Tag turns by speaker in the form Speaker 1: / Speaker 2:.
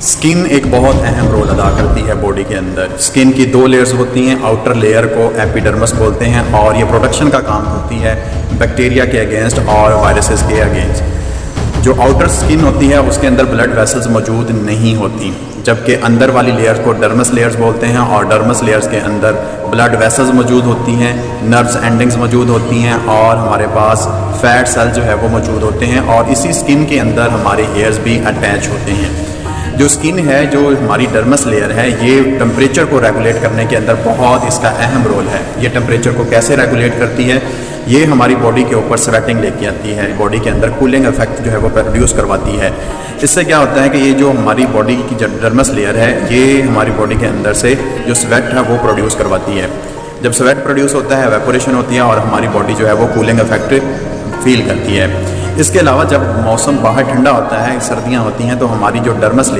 Speaker 1: Skin एक बहुत अहम रोल अदा करती है बॉडी के अंदर। स्किन की दो लेयर्स होती हैं, आउटर लेयर को एपिडर्मिस बोलते हैं और ये प्रोटेक्शन का काम करती है बैक्टीरिया के अगेंस्ट और वायरसेस के अगेंस्ट। जो आउटर स्किन होती है उसके अंदर ब्लड वेसल्स मौजूद नहीं होती, जबकि अंदर वाली लेयर्स को डर्मस लेयर्स बोलते हैं और डर्मस लेयर्स के अंदर ब्लड वेसल्स मौजूद होती हैं, नर्व्स एंडिंग्स मौजूद होती हैं और हमारे पास फैट सेल जो है वो मौजूद होते हैं और इसी स्किन के अंदर हमारे हेयर्स भी अटैच होते हैं। जो स्किन है, जो हमारी डर्मस लेयर है, ये टेम्परेचर को रेगुलेट करने के अंदर बहुत इसका अहम रोल है। ये टेम्परेचर को कैसे रेगुलेट करती है? ये हमारी बॉडी के ऊपर स्वेटिंग लेके आती है, बॉडी के अंदर कूलिंग इफेक्ट जो है वो प्रोड्यूस करवाती है। इससे क्या होता है कि ये जो हमारी बॉडी की डर्मस लेयर है, ये हमारी बॉडी के अंदर से जो स्वेट है वो प्रोड्यूस करवाती है। जब स्वेट प्रोड्यूस होता है, एवेपोरेशन होती है और हमारी बॉडी जो है वो कूलिंग इफेक्ट फील करती है। इसके अलावा जब मौसम बाहर ठंडा होता है, सर्दियाँ होती हैं, तो हमारी जो डर्मस